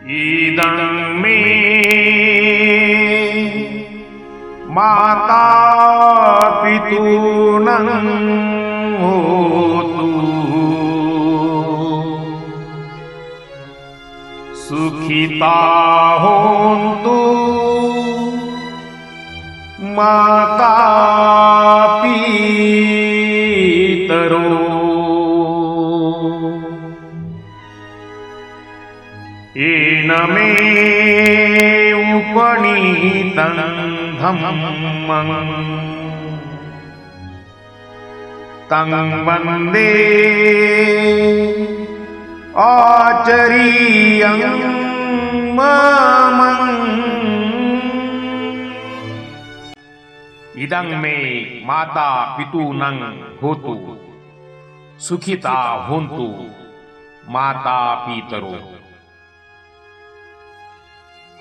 इदं मे माता पितॄणां होतु सुखिता होन्तु माता पितरो। येन मे उपनीतं धम्मं तं वन्दे आचर्यं मम। इदं मे माता पितॄणां होतु सुखिता होन्तु माता पितरो।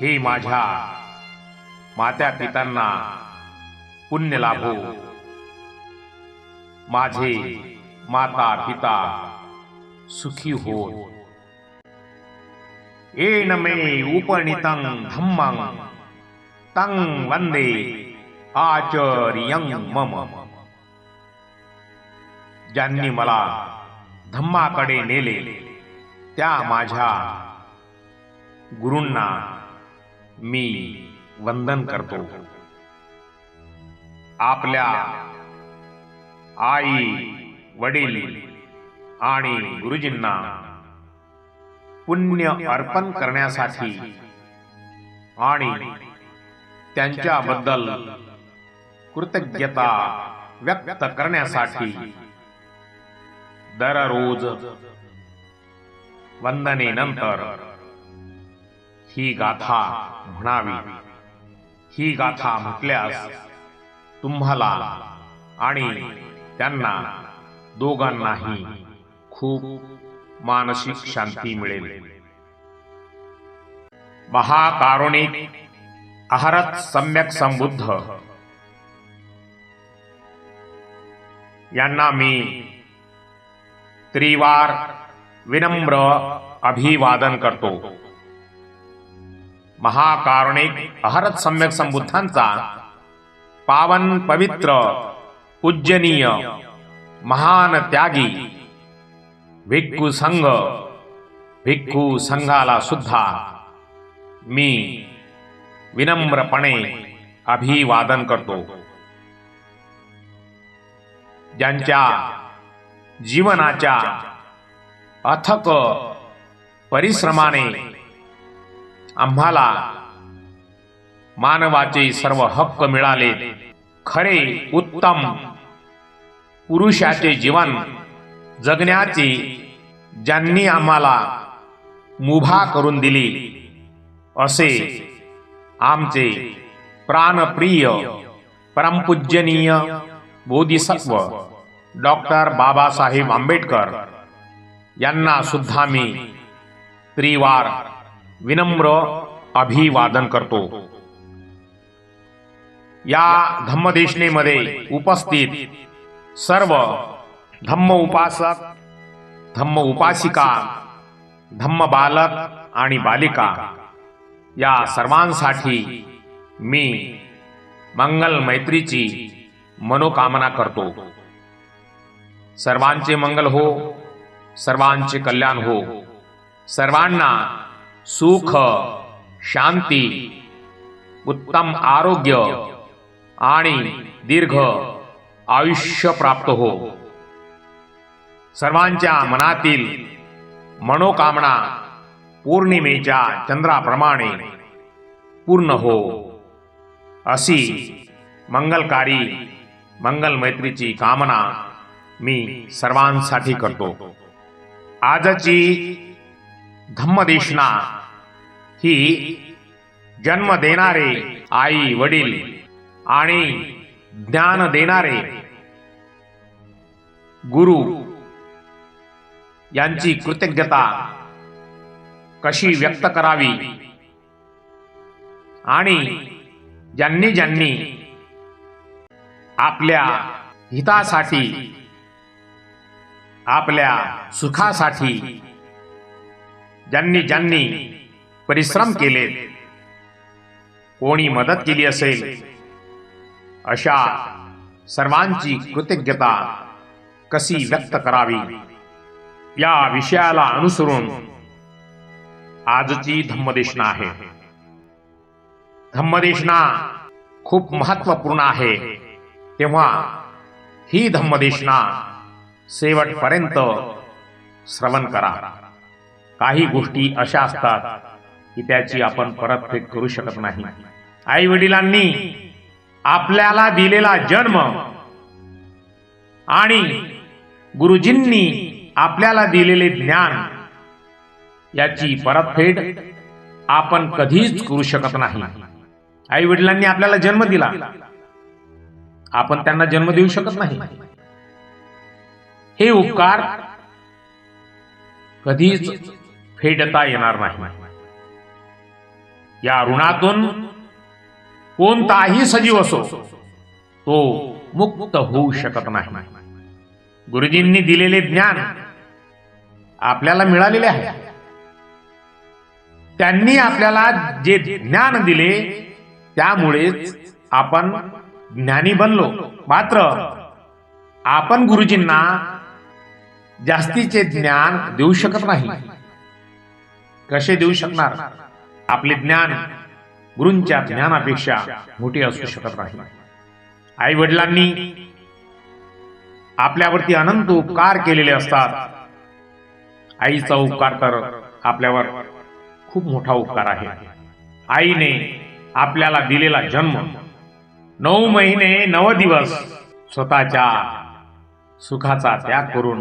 हे माझ्या माता पितांना पुण्य लाभो, माझे माता पिता सुखी हो। येन मे उपनीतं धम्मं तं वन्दे आचर्यं मम। ज्यांनी मला धम्माकडे नेले त्या माझ्या गुरूंना मी वंदन करतो। आपल्या आई वडील आणि गुरुजींना पुण्य अर्पण करण्यासाठी आणि त्यांच्याबद्दल कृतज्ञता व्यक्त करण्यासाठी दररोज वंदनेनंतर ही गाथा म्हणावी। ही गाथा म्हटल्यास तुम्हाला आणि त्यांना दोघांनाही खूप मानसिक शांती मिळेल। महाकारुणिक अहरत सम्यक संबुद्ध यांना मी त्रिवार विनम्र अभिवादन करतो। महाकारुणिक अहरत सम्यक संबुद्धांचा पावन पवित्र पूजनीय महान त्यागी भिक्खू संघाला सुद्धा मी विनम्रपणे अभिवादन करतो। ज्यांच्या जीवनाच्या अथक परिश्रमाने आम्हाला मानवाचे सर्व हक्क मिळाले, खरे उत्तम पुरुषाचे जीवन जगण्याची ज्यांनी आम्हाला मुभा करून दिली, असे आमचे प्राणप्रिय परमपूजनीय बोधिसत्व डॉक्टर बाबासाहेब आंबेडकर यांना सुद्धा मी त्रिवार विनम्र अभिवादन करतो। या धम्मदेशनेमध्ये उपस्थित सर्व धम्म उपासक, धम्म उपासिका, धम्म बालक आणि बालिका या सर्वांसाठी मी मंगल मैत्रीची मनोकामना करतो। सर्वांचे मंगल हो, सर्वांचे कल्याण हो, सर्वांना सुख शांती उत्तम आरोग्य आणि दीर्घ आयुष्य प्राप्त हो। सर्वांच्या मनातील मनोकामना पौर्णिमेच्या चंद्राप्रमाणे पूर्ण हो, अशी मंगलकारी मंगल मैत्रीची कामना मी सर्वांसाठी करतो। आजची धम्मदेशना ही जन्म देणारे आई वडील आणि ज्ञान देणारे गुरु यांची कृतज्ञता कशी व्यक्त करावी आणि ज्यांनी ज्यांनी आपल्या हितासाठी आपल्या सुखासाठी ज्यांनी ज्यांनी परिश्रम केले, कोणी मदत केली असेल, अशा सर्वांची कृतज्ञता कशी व्यक्त करावी या विषयाला अनुसरून आजची धम्मदेशना आहे. धम्मदेशना खूप महत्त्वपूर्ण आहे, तेव्हा ही धम्मदेशना शेवटपर्यंत श्रवण करा. काही गोष्टी अशा असतात की त्याची आपण परतफेड करू शकत नाही. आई वडिलांनी आपल्याला दिलेला जन्म आणि गुरुजींनी आपल्याला दिलेले ज्ञान याची परतफेड आपण कधीच करू शकत नाही. आई वडिलांनी आपल्याला जन्म दिला, आपण त्यांना जन्म देऊ शकत नाही. हे उपकार कधीच फेडता येणार नाही. या ऋणातून कोणताही सजीव असो तो मुक्त होऊ शकत नाही. गुरुजींनी दिलेले ज्ञान आपल्याला मिळालेले आहे. त्यांनी आपल्याला जे ज्ञान दिले त्यामुळेच आपण ज्ञानी बनलो. मात्र आपण गुरुजींना जास्तीचे ज्ञान देऊ शकत नाही. कसे देऊ शकणार? आपले ज्ञान गुरूंच्या ज्ञानापेक्षा मोठे असू शकत नाही. आई वडिलांनी आपल्यावरती अनंत उपकार केलेले असतात. आईचा उपकार तर आपल्यावर खूप मोठा उपकार आहे. आईने आपल्याला दिलेला जन्म, 9 महिने 9 दिवस स्वतःच्या सुखाचा त्याग करून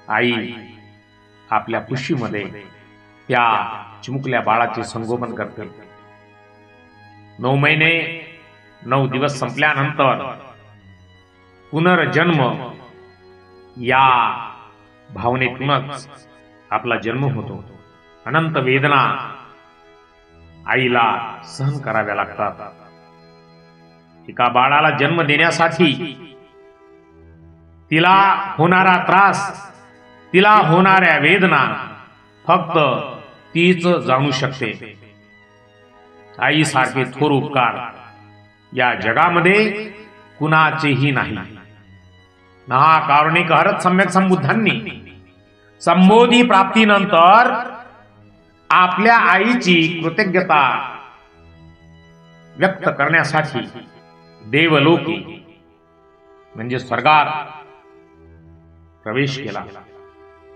आई आपल्या कुशीमध्ये त्या चिमुकल्या बाळाचे संगोपन करते. 9 महिने 9 दिवस संपल्यानंतर पुनर्जन्म या भावनेतूनच आपला जन्म होतो. अनंत वेदना आईला सहन कराव्या लागतात. एका बाळाला जन्म देण्यासाठी तिला होणारा त्रास, तिला होणाऱ्या वेदना फक्त तीच जाणू शकते. आईसारखे थोर उपकार या जगामध्ये कुणाचेही नाही. महाकारुणिक हरत सम्यक संबुद्धांनी संबोधी प्राप्तीनंतर आपल्या आईची कृतज्ञता व्यक्त करण्यासाठी देवलोकी म्हणजे स्वर्गात प्रवेश केला.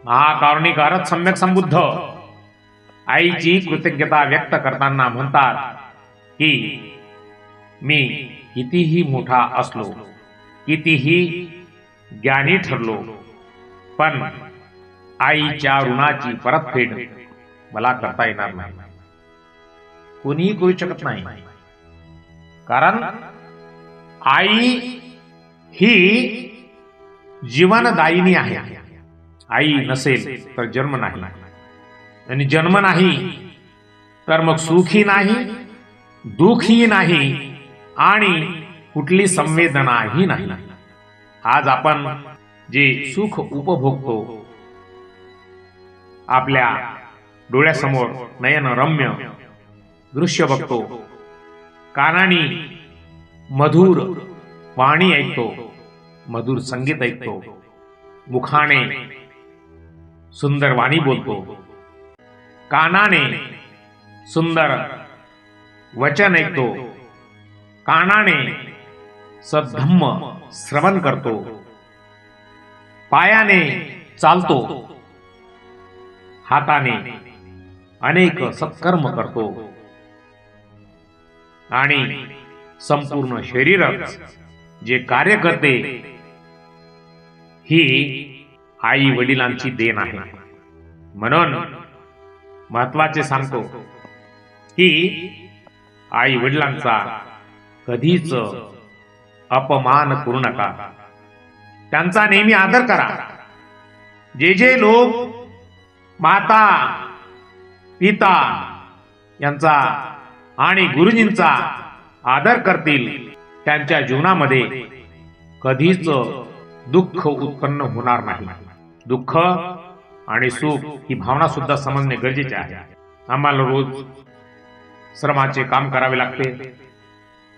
महाकारुणिक हरत सम्यक संबुद्ध आईची कृतज्ञता व्यक्त करताना म्हणतात की मी कितीही मोठा असलो, कितीही ज्ञानी ठरलो, पण आईच्या ऋणाची परतफेड मला करता येणार नाही. कोणीही करू शकत नाही. कारण आई ही जीवनदायिनी आहे. आई नसेल तर जन्म नाही, आणि जन्म नाही तर मग सुखही नाही, दुःखही नाही, आणि कुठली संवेदनाही नाही. आज आपण जे सुख उपभोगतो, आपल्या डोळ्यासमोर नयनरम्य दृश्य बघतो, कानाने मधुर वाणी ऐकतो, मधुर संगीत ऐकतो, मुखाने सुंदर वाणी बोलतो, कानाने सुंदर वचन ऐकतो, कानाने सद्धम्म श्रवण करतो, पायाने चालतो, हाताने अनेक सत्कर्म करतो, आणि संपूर्ण शरीरच जे कार्य करते ही आई वडिलांची देण आहे. म्हणून महत्वाचे सांगतो की आई वडिलांचा कधीच अपमान करू नका. त्यांचा नेहमी आदर करा. जे जे लोक माता पिता यांचा आणि गुरुजींचा आदर करतील त्यांच्या जीवनामध्ये कधीच दुःख उत्पन्न होणार नाही. दुःख आणि सुख ही भावना सुद्धा समजणे गरजेचे आहे. आम्हाला रोज श्रमाचे काम करावे लागते,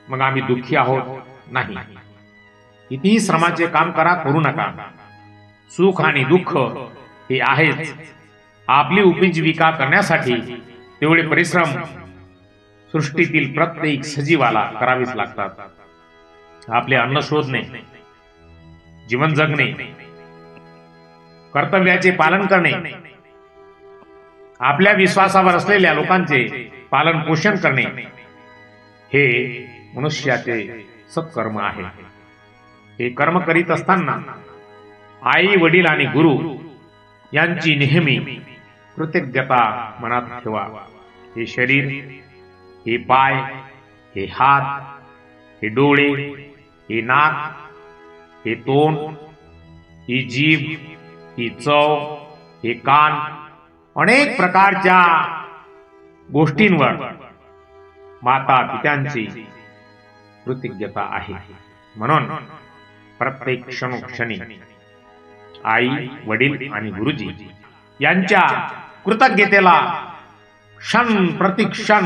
मग आम्ही दुःखी आहोत? नाही. कितीही श्रमाचे काम करा, करू नका, सुख आणि दुःख हे आहेच. आपली उपजीविका करण्यासाठी तेवढे परिश्रम सृष्टीतील प्रत्येक सजीवाला करावेच लागतात. आपले अन्न शोधणे, जीवन जगणे, कर्तव्याचे पालन करणे, आपल्या विश्वासावर असलेल्या लोकांचे पालन पोषण करणे हे मनुष्याचे सत्कर्म आहे. हे कर्म करीत असताना आई वडील आणि गुरु यांची नेहमी कृतज्ञता मनात ठेवा. हे शरीर, हे पाय, हे हात, हे डोळे, हे नाक, हे तोंड, ही जीभ, ही चव, हे कान, अनेक प्रकारच्या गोष्टींवर माता पित्यांची कृतज्ञता आहे. म्हणून प्रत्येक क्षणोक्षणी आई वडील आणि गुरुजी यांच्या कृतज्ञतेला क्षण प्रतिक्षण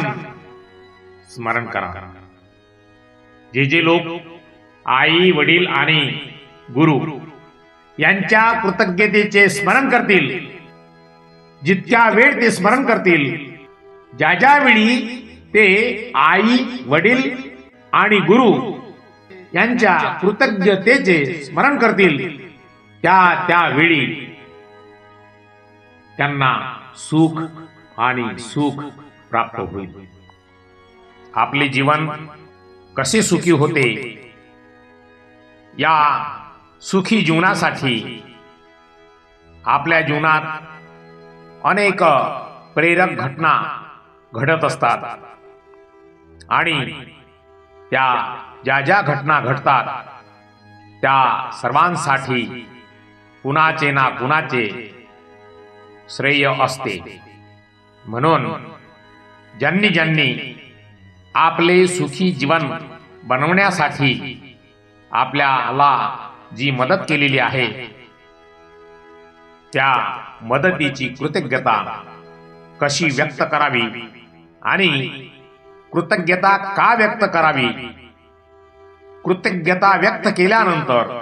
स्मरण करा. जे लोक आई वडील आणि गुरु यांच्या कृतज्ञतेचे स्मरण करतील, जितक्या वेळ ते स्मरण करतील, ज्या वेळी ते आई वडील आणि गुरु यांच्या कृतज्ञतेचे स्मरण करतील, त्या वेळी त्यांना सुख आणि सुख प्राप्त होईल. आपले जीवन कसे सुखी होते, या सुखी जीवनासाठी आपल्या जीवनात अनेक प्रेरक घटना घडत असतात आणि ज्या घटना घडतात त्या सर्वांसाठी कुणाचे ना कुणाचे श्रेय असते. म्हणून ज्यांनी आपले सुखी जीवन बनवण्यासाठी आपल्याला जी मदत केलेली आहे, त्या मदतीची कृतज्ञता कशी व्यक्त करावी आणि कृतज्ञता का व्यक्त करावी, कृतज्ञता व्यक्त केल्यानंतर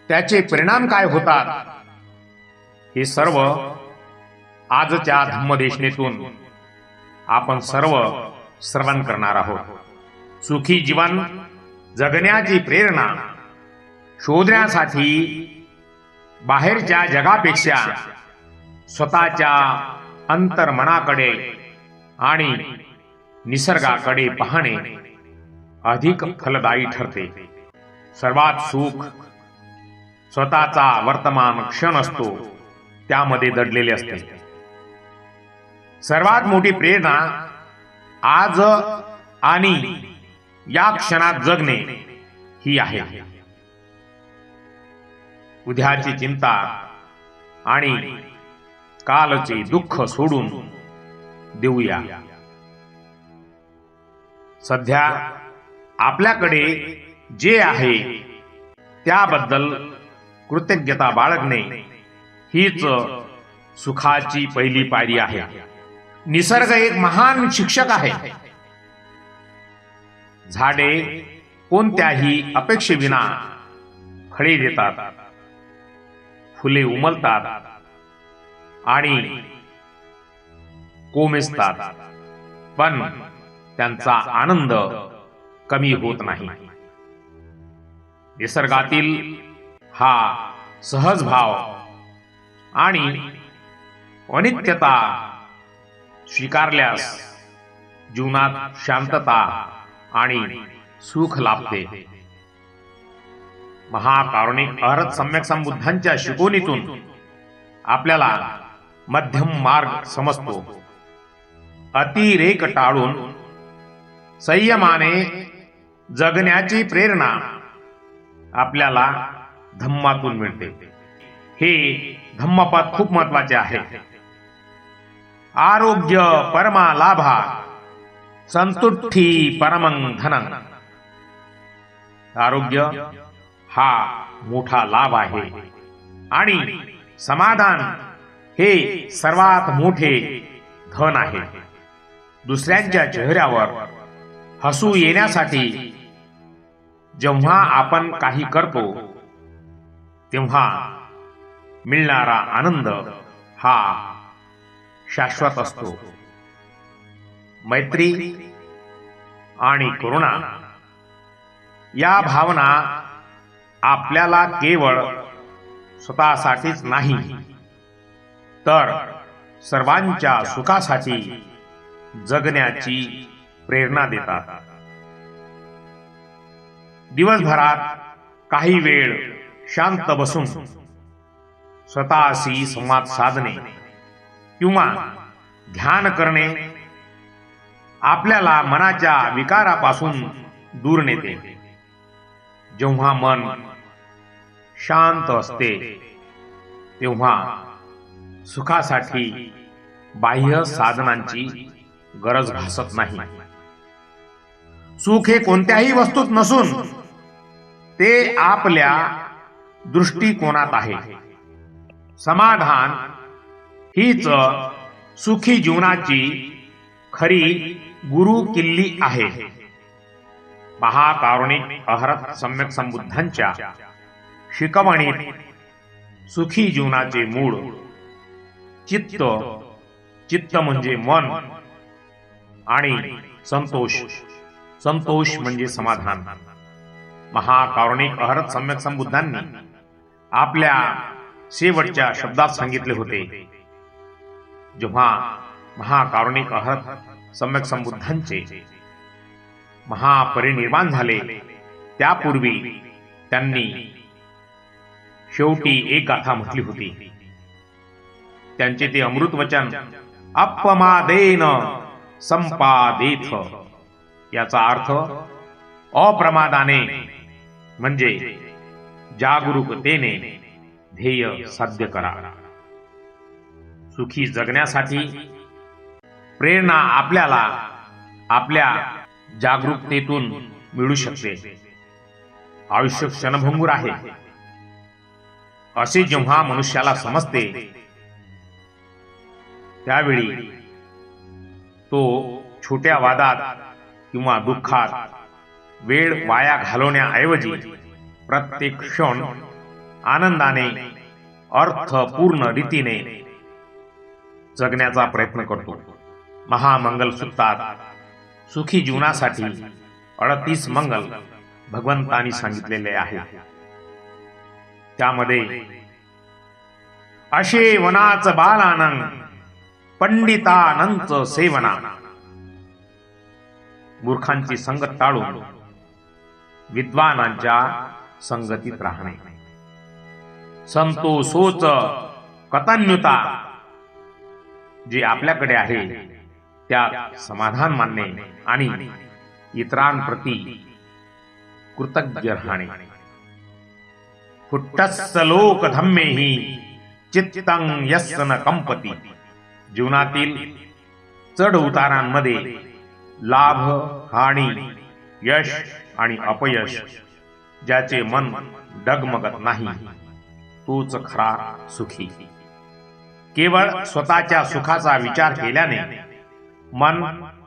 त्याचे परिणाम काय होतात, हे सर्व आजच्या धम्मदेशनेतून आपण सर्व श्रवण करणार आहोत. सुखी जीवन जगण्याची प्रेरणा शोधण्यासाठी बाहेरच्या जगापेक्षा स्वतःच्या अंतर्मनाकडे आणि निसर्गाकडे पाहणे अधिक फलदायी ठरते. सर्वात सुख स्वतःचा वर्तमान क्षण असतो, त्यामध्ये दडलेले असते. सर्वात मोठी प्रेरणा आज आणि या क्षणात जगणे ही आहे. उद्याची चिंता आणि कालचे दुःख सोडून देऊया. सध्या आपल्याकडे जे आहे त्याबद्दल कृतज्ञता बाळगणे हीच सुखाची पहिली पायरी आहे. निसर्ग एक महान शिक्षक आहे. झाडे कोणत्याही अपेक्षेविना फळे देतात, फुले उमलतात आणि कोमेजतात, पण त्यांचा आनंद कमी होत नाही. निसर्गातील हा सहज भाव आणि अनित्यता स्वीकारल्यास जीवनात शांतता आणि सुख लाभते. महाकारुणिक अरहत सम्यक संबुद्धांच्या शिकवणीतून आपल्याला मध्यम मार्ग समजतो. अतिरेक टाळून संयमाने जगण्याची प्रेरणा आपल्याला धम्मातून मिळते. हे धम्मपद खूप महत्वाचे आहे. आरोग्य परमा लाभा संतुष्टी परमं धनं. आरोग्य हा मोठा लाभ आहे आणि समाधान हे सर्वात मोठे धन आहे. दुसऱ्यांच्या चेहऱ्यावर हसू येण्यासाठी जेव्हा आपण काही करतो तेव्हा मिळणारा आनंद हा शाश्वत असतो. मैत्री आणि करुणा या भावना आपल्याला केवळ स्वतःसाठीच नाही तर सर्वांच्या सुखासाठी जगण्याची प्रेरणा देतात. दिवसभरात काही वेळ शांत बसून स्वतःशी संवाद साधणे किंवा ध्यान करणे आपल्याला मनाच्या विकारापासून दूर नेते. जेव्हा मन शांत असते तेव्हा सुखासाठी बाह्य साधनांची गरज भासत नाही. सुख हे कोणत्याही वस्तूत नसून ते आपल्या दृष्टिकोनात आहे. समाधान हीच सुखी जीवनाची खरी गुरु किल्ली आहे. महाकारुणिक अहरत सम्यक संबुद्धांच्या शिकवणीत सुखी जीवनाचे मूळ चित्त म्हणजे मन आणि संतोष म्हणजे समाधान. महाकारुणिक अहरत सम्यक संबुद्धांनी आपल्या शेवटच्या शब्दात सांगितले होते. जेव्हा महाकारुणिक अहरत सम्यक संबुद्धांचे महापरिनिर्वाण झाले त्यापूर्वी त्यांनी शेवटी एक गाथा म्हटली होती. त्यांचे ते अमृत वचन अपमादेन संपादेथ, याचा अर्थ अप्रमादाने म्हणजे जागरूकतेने ध्येय साध्य करा. सुखी जगण्यासाठी प्रेरणा आपल्याला आपल्या जागरूकतेतून मिळू शकते. आयुष्य क्षणभंगुर आहे असे जेव्हा मनुष्याला समजते त्यावेळी तो छोट्या वादात किंवा दुःखात वेळ वाया घालवण्याऐवजी प्रत्येक क्षण आनंदाने अर्थपूर्ण रीतीने जगण्याचा प्रयत्न करतो. महामंगल सूत्रात सुखी जीवनासाठी 38 मंगल भगवंतांनी सांगितलेले आहे. त्यामध्ये अशे वनाच बालानंग पंडितानंच सेवना, मूर्खांची संगत टाळून विद्वानांच्या संगतीत राहणे. संतोषोच कतन्युता, जे आपल्याकडे आहे त्यात समाधान मानणे आणि इतरांप्रती कृतज्ञ राहणे. फुट्टस्स लोक धम्मेहि चित्तं यस्य न कंपती, जीवनातील चढ उतारांमध्ये लाभ हानी यश आणि अपयश ज्याचे मन डगमगत नाही तोच खरा सुखी. केवळ स्वतःच्या सुखाचा विचार केल्याने मन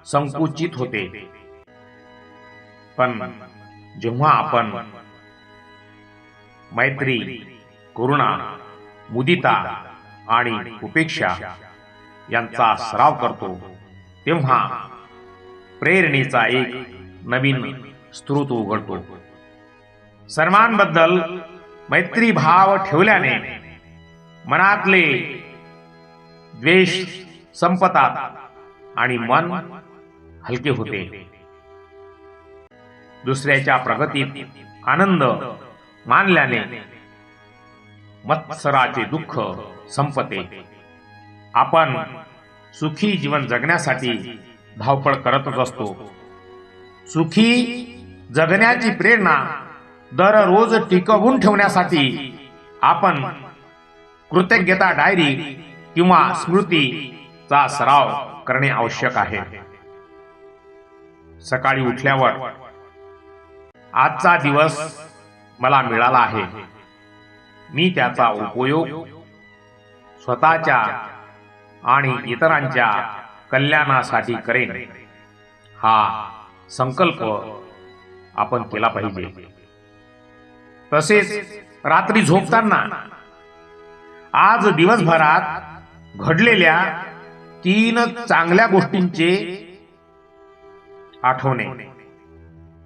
संकुचित होते, पण जेव्हा आपण मैत्री, करुणा, मुदिता आणि उपेक्षा यांचा सराव करतो तेव्हा प्रेरणेचा एक नवीन स्रोत उघडतो. सर्वांबद्दल मैत्री भाव ठेवल्याने मनातले द्वेष संपतात आणि मन हलके होते. दुसऱ्याच्या प्रगतीत आनंद मानल्याने मत्सराचे दुःख संपते. आपण सुखी जीवन जगण्यासाठी धावपळ करतच असतो. सुखी जगण्याची प्रेरणा दररोज टिकवून ठेवण्यासाठी आपण कृतज्ञता डायरी किंवा स्मृतीचा सराव करणे आवश्यक आहे. सकाळी उठल्यावर आजचा दिवस मला मिळाला आहे, मी त्याचा उपयोग स्वतःच्या आणि इतरांच्या कल्याणासाठी करेन, हा संकल्प आपण केला पाहिजे. तसेच रात्री झोपताना आज दिवसभरात घडलेल्या 3 चांगल्या गोष्टींचे आठवणे,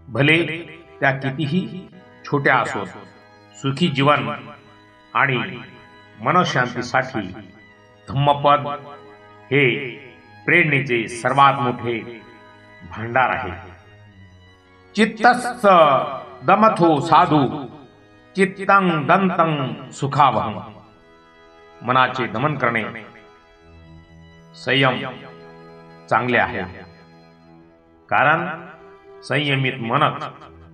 भले त्या कितीही छोट्या असोत. सुखी जीवन आणि मनशांतीसाठी धम्मपद हे प्रेरणेचे सर्वात मोठे भांडार आहे. चित्तस्थ दमथो साधू चित्तं दंतं सुखावहं. मनाचे दमन करणे, संयम चांगले आहे, कारण संयमित मनच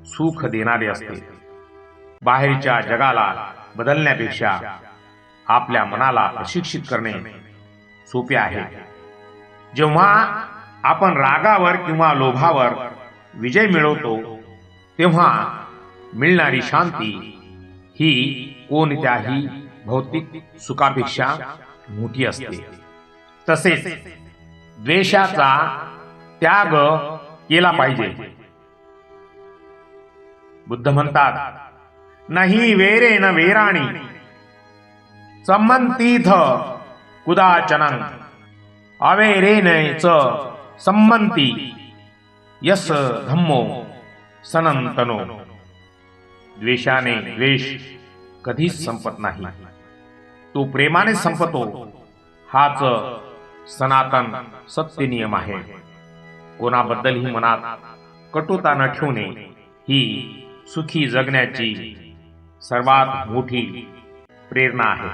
सुख देणारे असते. बाहेरच्या जगाला बदलण्यापेक्षा आपल्या मनाला प्रशिक्षित करणे सोपे आहे. जेव्हा आपण रागावर किंवा लोभावर विजय मिळवतो तेव्हा मिळणारी शांती ही कोणत्याही भौतिक सुखापेक्षा मोठी असते. तसेच द्वेषाचा त्याग केला पाहिजे. बुद्ध म्हणतात, नाही वेरेन वेराणी संमंतीथ कुदाचनं अवेरेन च संमंती यस धम्मो सनंतनो. द्वेषाने द्वेष कधीच संपत नाही, तो प्रेमाने संपतो. हाच सनातन सत्य नियम आहे. कोणाबद्दलही मनात कटुता न ठेवणे ही सुखी जगण्याची सर्वात मोठी प्रेरणा आहे.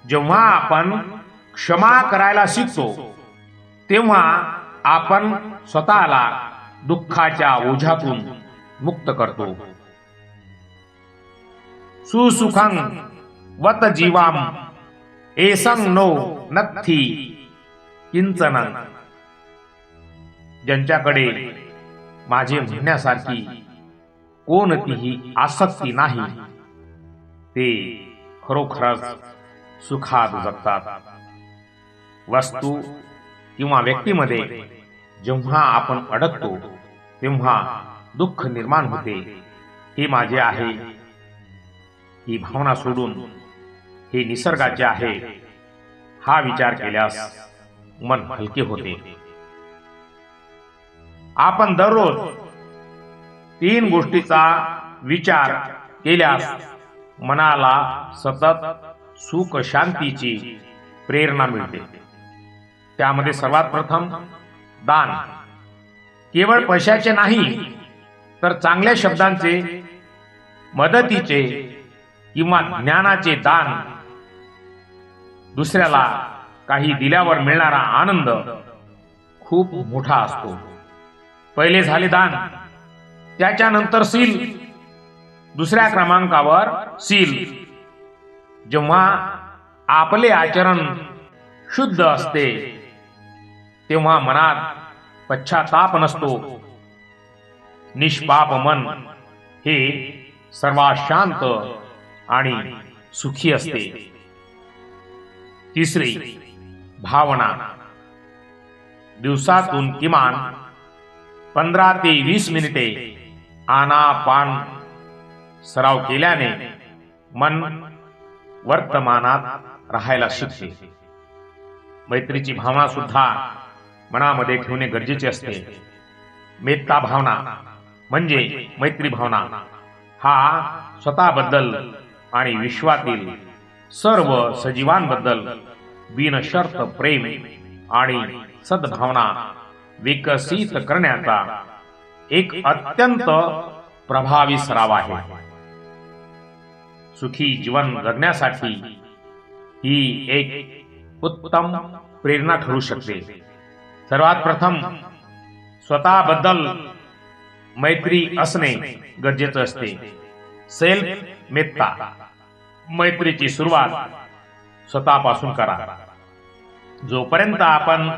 जेव्हा आपण क्षमा करायला शिकतो तेव्हा आपण स्वतःला दुःखाच्या ओझ्यातून मुक्त करतो. सुसुखं वत जीवाम एसं नो नथी किंचन. ज्यांच्याकडे माझे म्हणण्यासारखी कोणतीही आसक्ती नाही ते खरोखरच सुखात जगतात. वस्तू किंवा व्यक्तीमध्ये जेव्हा आपण अडकतो तेव्हा दुःख निर्माण होते. हे माझे आहे ही भावना सोडून हे निसर्गाचे आहे हा विचार केल्यास मन हलके होते. आपण दररोज 3 गोष्टीचा विचार केल्यास मनाला सतत सुख शांतीची प्रेरणा मिळते. त्यामध्ये सर्वात प्रथम दान. केवळ पैशाचे नाही तर चांगल्या शब्दांचे, मदतीचे किंवा ज्ञानाचे दान. दुसऱ्याला काही दिल्यावर मिळणारा आनंद खूप मोठा असतो. पहिले झाले दान, त्याच्यानंतर सील, दुसऱ्या क्रमांकावर सील. जेव्हा आपले आचरण शुद्ध असते तेव्हा मनात पश्चाताप नसतो. निष्पाप मन हे सर्वात शांत आणि सुखी असते. तिसरी भावना. दिवसातून किमान 15 ते 20 मिनिटे आनापान सराव केल्याने मन वर्तमानात राहायला शिकते. मैत्रीची भावना सुद्धा मनामध्ये ठेवणे गरजेचे असते. मेत्ता भावना म्हणजे मैत्री भावना हा स्वतःबद्दल आणि विश्वातील सर्व सजीवांबद्दल बिनशर्त प्रेम आणि सद्भावना विकसित करण्याचा एक अत्यंत प्रभावी सराव आहे. सुखी जीवन जगण्यासाठी ही एक उत्तम प्रेरणा ठरू शकते. सर्वात प्रथम स्वतःबद्दल मैत्री असणे गरजेचे असते. सेल्फ मेत्ता. मैत्रीची सुरुवात स्वतःपासून करा. जोपर्यंत आपण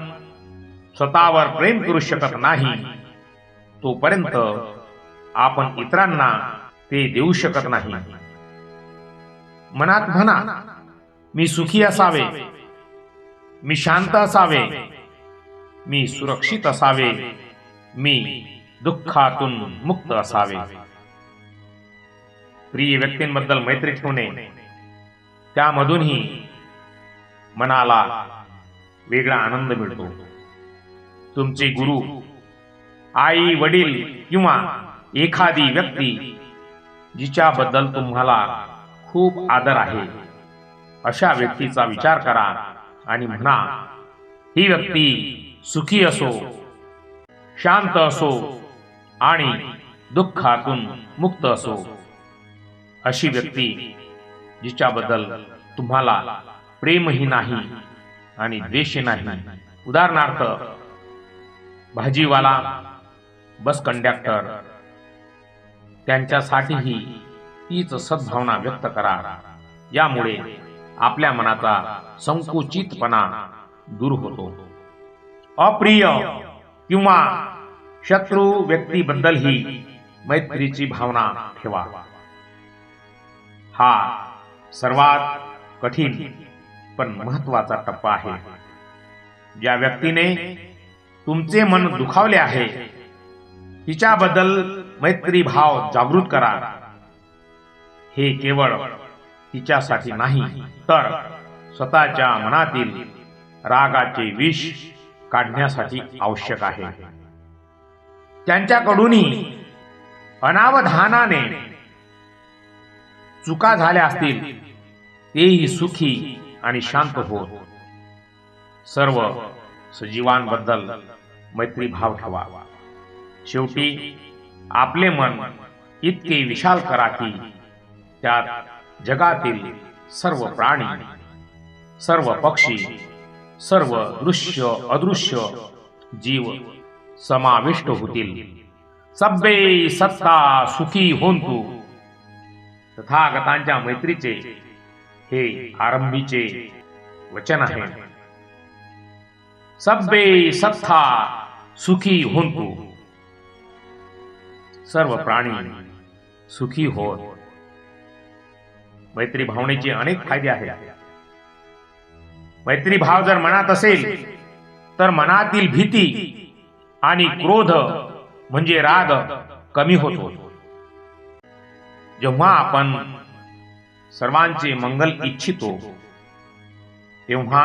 स्वतःवर प्रेम करू शकत नाही तोपर्यंत आपण इतरांना ते देऊ शकत नाही. मनात म्हणा, मी सुखी असावे, मी शांत असावे, मी सुरक्षित असावे, मी दुःखातून मुक्त असावे. प्रिय व्यक्तींबद्दल मैत्री ठेवणे, त्यामधूनही मनाला वेगळा आनंद मिळतो. तुमचे गुरु, आई वडील किंवा एखादी व्यक्ती जिच्याबद्दल तुम्हाला खूप आदर आहे, अशा व्यक्तीचा विचार करा आणि म्हणा, ही व्यक्ती सुखी असो, शांत असो आणि दुःखातून मुक्त असो. अशी व्यक्ती जिच्याबद्दल तुम्हाला प्रेमही नाही आणि द्वेष नाही. उदाहरणार्थ, भाजीवाला, बस कंडक्टर, त्यांच्यासाठीही तीच सद्भावना व्यक्त करा. यामुळे आपल्या मनाचा संकुचितपणा दूर होतो. अप्रिय किंवा शत्रू व्यक्तीबद्दलही मैत्रीची भावना ठेवा. हा सर्वात कठीण पण महत्वाचा टप्पा आहे. ज्या व्यक्तीने तुमचे मन दुखावले आहे, तिच्याबद्दल मैत्री भाव जागृत करा. हे केवळ तिच्यासाठी नाही, तर स्वतःच्या मनातील रागाचे विष काढण्यासाठी आवश्यक आहे. त्यांच्याकडूनही अनावधानाने चुका झाल्या असतील, तेही सुखी आणि शांत होत. सर्व सजीवांबद्दल मैत्री भाव ठेवा. शेवटी आपले मन इतके विशाल करा की त्यात जगातील सर्व प्राणी, सर्व पक्षी, सर्व दृश्य अदृश्य जीव समाविष्ट होतील. सब्बे सत्ता सुखी होंतु. तथागतांच्या मैत्रीचे हे आरंभीचे वचन आहे. सब्बे सत्ता सुखी होंतु. सर्व प्राणी सुखी होत. मैत्री भावनेचे अनेक फायदे आहेत. मैत्री भाव जर मनात असेल तर मनातील भीती आणि क्रोध म्हणजे राग कमी होतो. जेव्हा आपण सर्वांचे मंगल इच्छितो, तेव्हा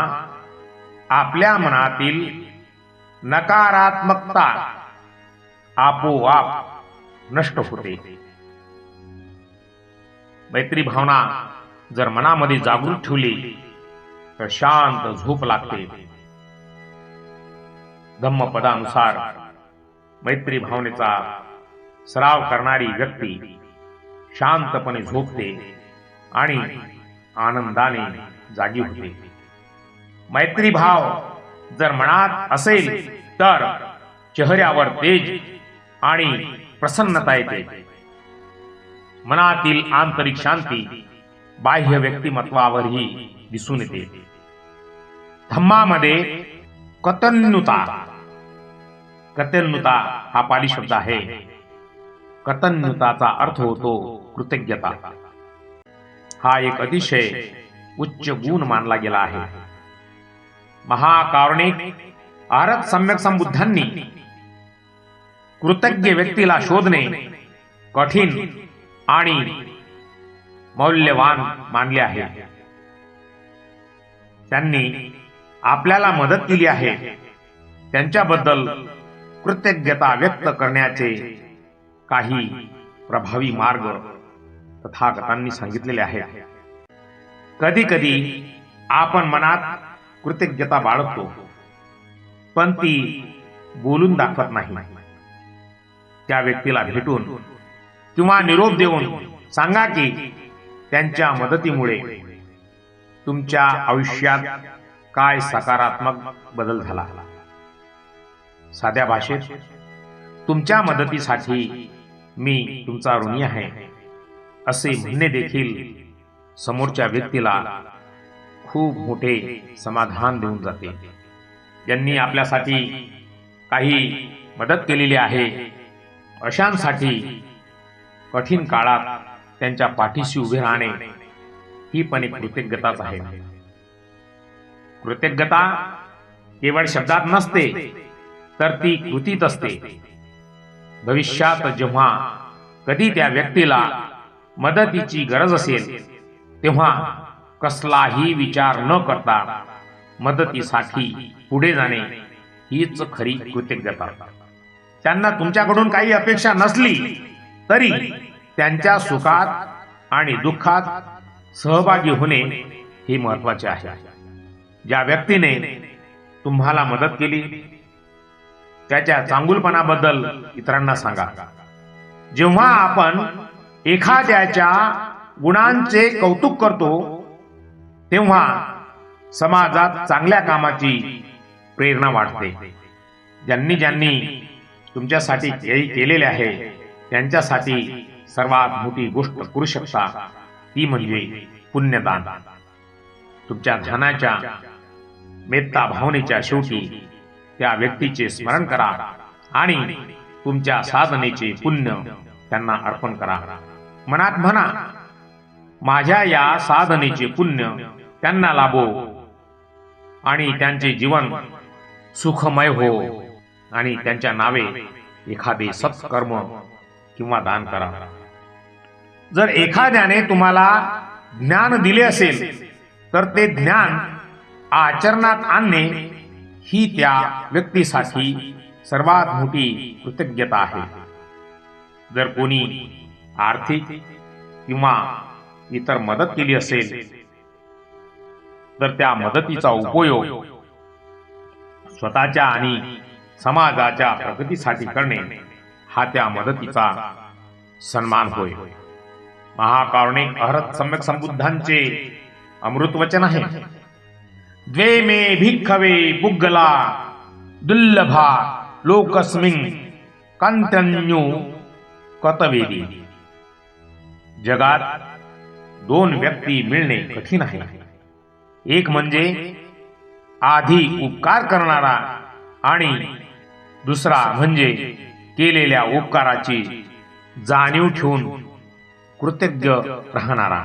आपल्या मनातील नकारात्मकता आपोआप नष्ट होते. मैत्री भावना जर मनामध्ये जागृत ठेवली तर शांत झोप लागते. धम्मपदानुसार मैत्री भावनेचा सराव करणारी व्यक्ती शांतपणे झोपते आणि आनंदाने जागी होते. मैत्री भाव जर मनात असेल तर चेहऱ्यावर तेज आणि प्रसन्नता येते. मनातील आंतरिक शांती बाह्य व्यक्तिमत्वावरही दिसून येते. धम्मामध्ये कतन्नुता, कतन्नुता हा पाली शब्द आहे. कतन्नुताचा अर्थ होतो कृतज्ञता. हा एक अतिशय उच्च गुण मानला गेला आहे. महाकारुणिक आरत सम्यक संबुद्धांनी कृतज्ञ व्यक्तीला शोधणे कठीण आणि मौल्यवान मानले आहे. त्यांनी आपल्याला मदत केली आहे. त्यांच्याबद्दल कृतज्ञता व्यक्त करण्याचे काही प्रभावी मार्ग तथागतांनी सांगितलेले आहेत. कधी कधी आपण मनात कृतज्ञता बाळगतो, पण ती बोलून दाखवत नाही. त्या व्यक्तीला भेटून किंवा निरोप देऊन सांगा की त्यांच्या मदतीमुळे तुमच्या आयुष्यात काय सकारात्मक बदल झाला. साध्या भाषेत, तुमच्या मदतीसाठी मी तुमचा ऋणी आहे असे म्हणणे देखील समोरच्या व्यक्तीला खूप मोठे समाधान देऊन जाते. ज्यांनी आपल्यासाठी काही मदत केलेली आहे, अशांसाठी कठीण काळात त्यांच्या पाठीशी उभे राहणे ही पण एक कृतज्ञताच आहे. कृतज्ञता केवळ शब्दात नसते, तर ती कृतीत असते. भविष्यात जेव्हा कधी त्या व्यक्तीला मदतीची गरज असेल, तेव्हा कसलाही विचार न करता मदतीसाठी पुढे जाणे हीच खरी कृतज्ञता. त्यांना तुमच्याकडून काही अपेक्षा नसली तरी त्यांच्या सुखात आणि दुःखात सहभागी होणे हे महत्त्वाचे आहे. ज्या व्यक्तीने तुम्हाला मदत केली त्याच्या चांगुलपणाबद्दल इतरांना सांगा. जेव्हा आपण एखाद्याच्या गुणांचे कौतुक करतो तेव्हा समाजात चांगल्या कामाची प्रेरणा वाढते. ज्यांनी ज्यांनी तुमच्यासाठी काही केलेले आहे त्यांच्यासाठी सर्वात मोठी गोष्ट करू शकता ती म्हणजे पुण्यदान. तुमच्या धनाच्या मेत्ता भावनेच्या शेवटी त्या व्यक्तीचे स्मरण करा आणि तुमच्या साधनेचे पुण्य त्यांना अर्पण करा. मनात म्हणा, माझ्या या साधनेचे पुण्य त्यांना लाभो आणि त्यांचे जीवन सुखमय हो आणि त्यांच्या नावे एखादे सत्कर्म किंवा दान करा. जर एखाद्याने तुम्हाला ज्ञान दिले असेल तर ते ज्ञान आचरणात आणणे ही त्या व्यक्तीसाठी सर्वात मोठी कृतज्ञता आहे. जर कोणी आर्थिक किंवा इतर मदत केली असेल तर त्या मदतीचा उपयोग स्वतःच्या आणि समाजाच्या प्रगतीसाठी करणे हा त्या मदतीचा सन्मान होय. महाकारुणिक अहरत सम्यक संबुद्धांचे अमृत वचन आहे, द्वे मे भिक्खवे पुग्गला दुर्लभा लोकस्मिन् कांत्यन्यो कतवेदी. जगात दोन व्यक्ती मिळणे कठीण आहे. एक म्हणजे आधी उपकार करणारा आणि दुसरा म्हणजे केलेल्या उपकाराची जाणीव ठेवून कृतज्ञ राहणारा.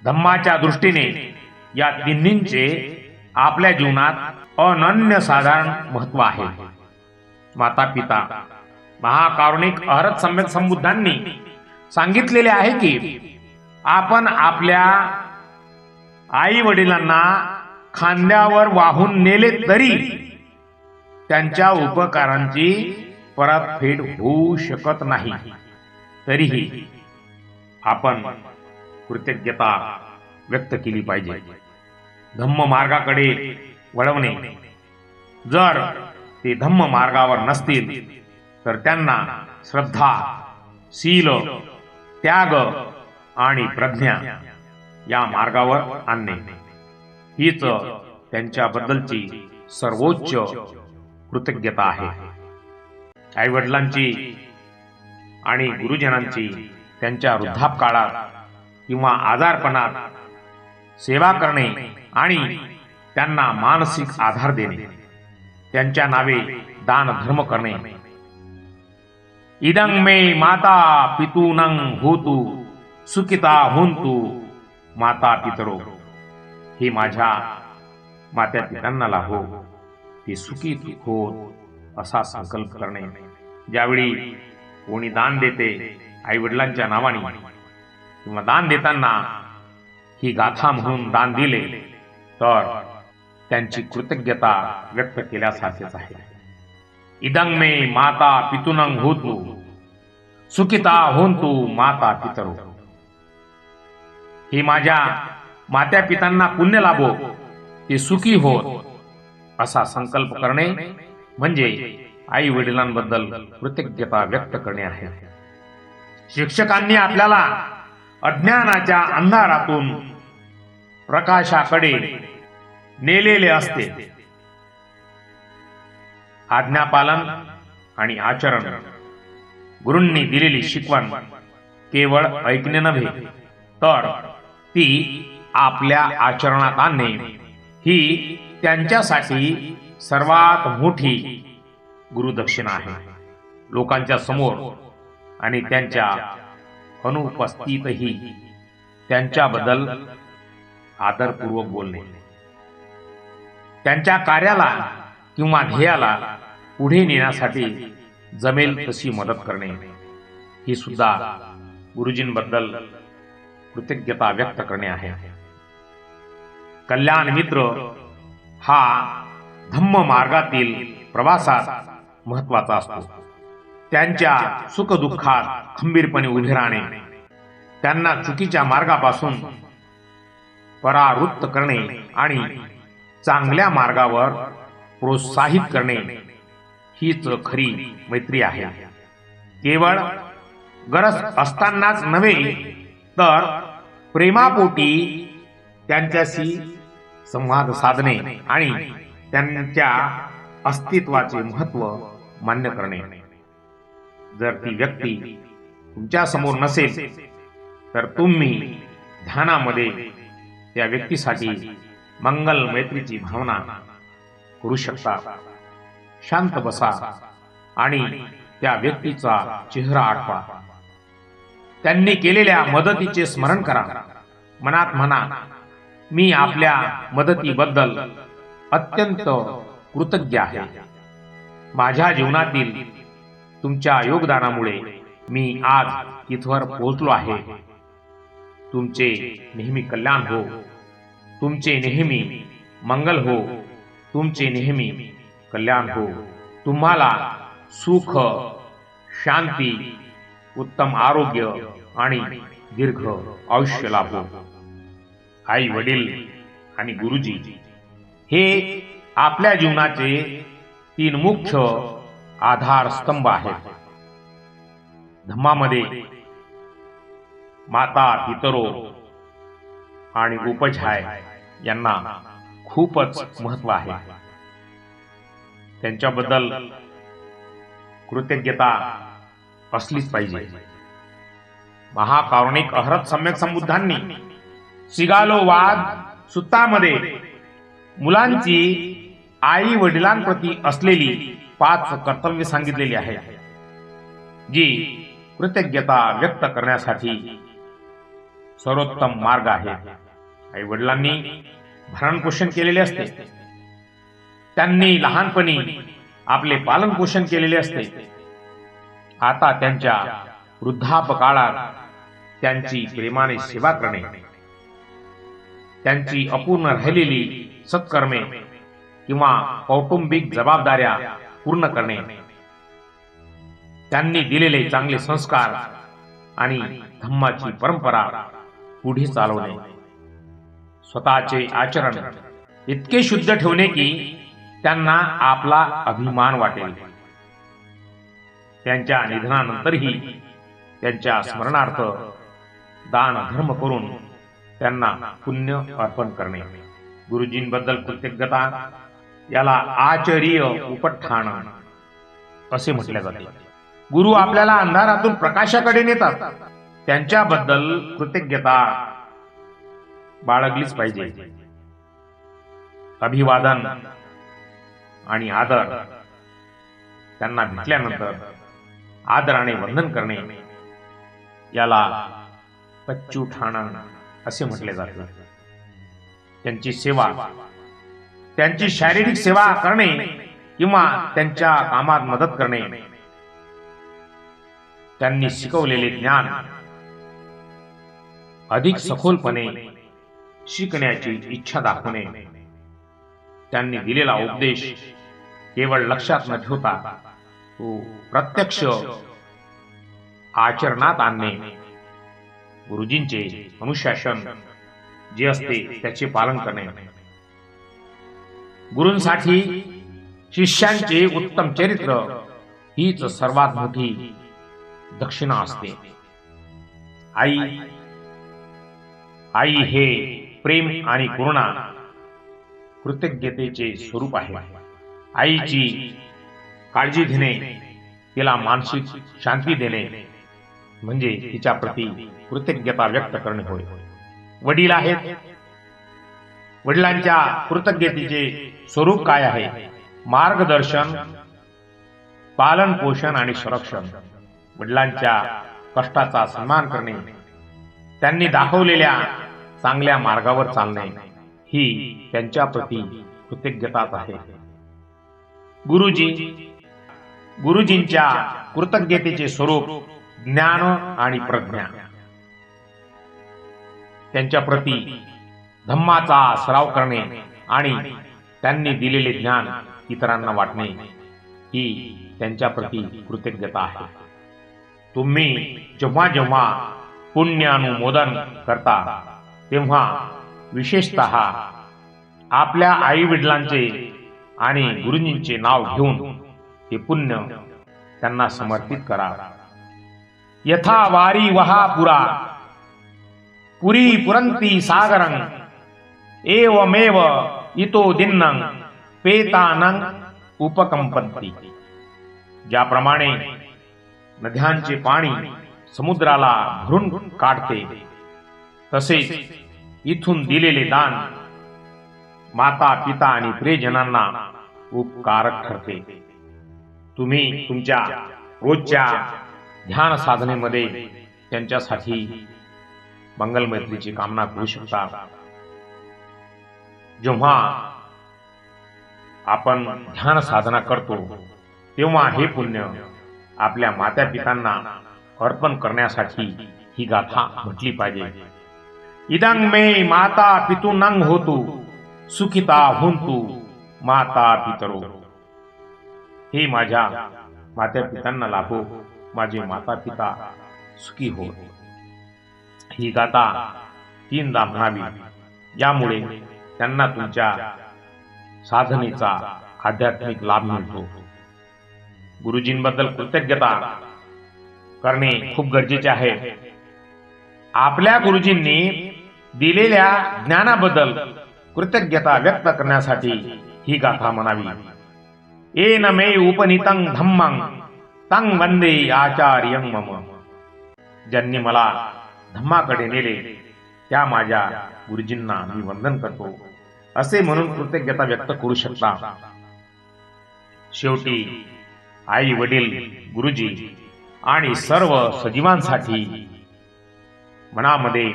धम्माच्या दृष्टीने या तिन्हींचे आपल्या जीवनात अनन्यसाधारण महत्व आहे. माता पिता महाकारुणिक अहरत सम्यक संबुद्धांनी सांगितलेले आहे की आपण आपल्या आई वडिलांना खांद्यावर वाहून नेले तरी त्यांच्या उपकारांची परतफेड होऊ शकत नाही. तरीही आपण कृतज्ञता व्यक्त केली पाहिजे. धम्म मार्गाकडे वळवणे. जर ते धम्म मार्गावर नसतील तर त्यांना श्रद्धा, शील, त्याग आणि प्रज्ञा या मार्गावर आणणे हीच त्यांच्याबद्दलची सर्वोच्च कृतज्ञता आहे. आई वडिलांची आणि गुरुजनांची त्यांच्या वृद्धापकाळात किंवा आजारपणात सेवा करणे आणि त्यांना मानसिक आधार देणे, त्यांच्या नावे दान धर्म करणे. इदं मे माता पितूनं होतु सुखिता होन्तु माता पितरो. हे माझ्या मात्या पित्यांना लाभो, ते सुखी होत असा संकल्प करणे. ज्यावेळी कोणी दान देते आई वडिलांच्या नावाने किंवा दान देताना ही गाथा म्हणून दान दिले तर त्यांची कृतज्ञता व्यक्त केल्यासारखेच आहे. इदं मे माता पितूनं होतु सुखिता होन्तु माता पितरो. हे माझ्या मात्या पितांना पुण्य लाभो, ते सुखी होत असा संकल्प करणे म्हणजे आई वडिलांबद्दल कृतज्ञता व्यक्त करणे आहे. शिक्षकांनी आपल्याला अज्ञानाच्या अंधारातून प्रकाशाकडे नेलेले असते. आज्ञापालन आणि आचरण. गुरूंनी दिलेली शिकवण केवळ ऐकणे नव्हे तर ती आपल्या आचरणात आणणे ही त्यांच्यासाठी सर्वात मोठी गुरुदक्षिणा आहे. लोकांच्या समोर आणि त्यांच्या अनुपस्थितही त्यांच्याबद्दल आदरपूर्वक बोलणे, त्यांच्या कार्याला किंवा ध्येयाला पुढे नेण्यासाठी जमेल तशी मदत करणे ही सुद्धा गुरुजींबद्दल कृतज्ञता व्यक्त करणे आहे. कल्याण मित्र हा धम्म मार्गातील प्रवासात महत्वाचा असतो. त्यांच्या सुखदुःखात खंबीरपणे उभे राहणे, त्यांना चुकीच्या मार्गापासून परावृत्त करणे आणि चांगल्या मार्गावर प्रोत्साहित करणे हीच खरी मैत्री आहे. केवळ गरज असतानाच नव्हे तर प्रेमापोटी त्यांच्याशी संवाद साधणे आणि त्यांच्या अस्तित्वाचे महत्त्व मान्य करणे. जर ती व्यक्ती तुमच्या समोर नसेल तर तुम्ही ध्यानामध्ये त्या व्यक्तीसाठी मंगल मैत्रीची भावना करू शकता. शांत बसा आणि त्या व्यक्तीचा चेहरा आठवा. त्यांनी केलेल्या मदतीचे स्मरण करा. मनात म्हणा, मी आपल्या मदतीबद्दल अत्यंत कृतज्ञ आहे. माझ्या जीवनातील तुमच्या योगदानामुळे मी आज इथवर पोहोचलो आहे. तुमचे नेहमी कल्याण हो, तुमचे नेहमी मंगल हो, तुमचे नेहमी कल्याण हो. तुम्हाला सुख, शांती, उत्तम आरोग्य आणि दीर्घ आयुष्य लाभो. आई वडील आणि गुरुजी हे आपल्या जीवनाचे 3 मुख्य आधारस्तंभ आहेत. धम्मामध्ये माता, पितरो आणि उपझाय यांना खूपच महत्व आहे. त्यांच्याबद्दल कृतज्ञता असलीच पाहिजे. महाकारुणिक अहरत सम्यक संबुद्धांनी सिगालो वाद सुत्तामध्ये मुलांची आई वडिलांप्रती असलेली 5 कर्तव्य सांगितलेली आहेत, जी कृतज्ञता व्यक्त करण्यासाठी सर्वोत्तम मार्ग आहे. आई वडिलांनी भरणपोषण केलेले असते, त्यांनी लहानपणी आपले पालन पोषण केलेले असते. आता त्यांच्या वृद्धापकाळात त्यांची प्रेमाने सेवा करणे, त्यांची अपूर्ण राहिलेली सत्कर्मे किंवा कौटुंबिक जबाबदाऱ्या पूर्ण करणे, त्यांनी दिलेले चांगले संस्कार आणि धम्माची परंपरा पुढे चालवणे, स्वतःचे आचरण इतके शुद्ध ठेवणे की त्यांना आपला अभिमान वाटेल. त्यांच्या निधनानंतरही त्यांच्या स्मरणार्थ दान धर्म करून त्यांना पुण्य अर्पण करणे. गुरुजींबद्दल कृतज्ञता याला आचर्य उपठाण असे म्हटले जाते. गुरु आपल्याला अंधारातून प्रकाशाकडे नेतात. त्यांच्याबद्दल कृतज्ञता बाळगलीच पाहिजे. अभिवादन आणि आदर, त्यांना भेटल्यानंतर आदराने वंदन करणे याला पच्चूठाण असे म्हटले जाते. त्यांची सेवा, त्यांची शारीरिक सेवा करणे किंवा त्यांच्या कामात मदत करणे, त्यांनी शिकवलेले ज्ञान अधिक सखोलपणे शिकण्याची इच्छा दाखवणे, त्यांनी दिलेला उपदेश केवळ लक्षात न ठेवता तो प्रत्यक्ष आचरणात आणणे, गुरुजींचे अनुशासन जे असते त्याचे पालन करणे, गुरूंसाठी शिष्यांचे उत्तम चरित्र हीच सर्वात मोठी दक्षिणा असते. आई हे प्रेम आणि करुणा कृतज्ञतेचे स्वरूप आहे. आईची काळजी घेणे, तिला मानसिक शांती देणे म्हणजे तिच्या प्रती कृतज्ञता व्यक्त करणे होय. वडील आहेत, वडिलांच्या कृतज्ञतेचे स्वरूप काय आहे? मार्गदर्शन, पालन पोषण आणि संरक्षण. वडिलांच्या कष्टाचा सन्मान करणे, त्यांनी दाखवलेल्या चांगल्या मार्गावर चालणे ही त्यांच्या प्रती कृतज्ञताच आहे. गुरुजींच्या कृतज्ञतेचे स्वरूप ज्ञान आणि प्रज्ञा. त्यांच्या प्रती धम्माचा सराव करणे आणि त्यांनी दिलेले ज्ञान इतरांना वाटणे ही त्यांच्या प्रती कृतज्ञता आहे. तुम्ही जेव्हा जेव्हा पुण्यानुमोदन करता तेव्हा विशेषतः आपल्या आई वडिलांचे आणि गुरुजींचे नाव घेऊन ते पुण्य त्यांना समर्पित करा. यथा वारी वहा पुरा पुरी पुरंती सागरं एवमेव इतो दिन्नं पेतानं उपकंपन्ति. ज्याप्रमाणे नद्यांचे पाणी समुद्राला भरून काढते तसेच इथून दिलेले दान माता पिता आणि प्रियजनांना उपकारक ठरते. तुम्ही तुमच्या रोजच्या ध्यान साधनेमध्ये त्यांच्यासाठी मंगल मैत्रीची कामना करू शकता. जेव्हा आपण ध्यान साधना करतो तेव्हा हे पुण्य आपल्या माता पितांना अर्पण करण्यासाठी ही गाथा म्हटली पाहिजे. इदं मे माता पितॄणां होतु सुखिता होन्तु माता पितरो. हे माझ्या माता पितांना लाभो, माझे माता पिता सुखी हो. ही गाथा 3दा म्हणावी. यामुळे त्यांना तुमच्या साधनेचा आध्यात्मिक लाभ मिळतो. गुरुजींबद्दल कृतज्ञता करणे खूप गरजेचे आहे. आपल्या गुरुजींनी दिलेल्या ज्ञानाबद्दल कृतज्ञता व्यक्त करण्यासाठी ही गाथा म्हणावी. येन मे उपनीतं धम्मं तं वंदे आचार्यं मम. ज्यांनी मला धम्माकडे नेले त्या माझ्या गुरुजींना मी वंदन करतो असे म्हणून कृतज्ञता व्यक्त करू शकता. शेवटी आई वडील गुरुजी आणि सर्व सजीवांसाठी मनामध्ये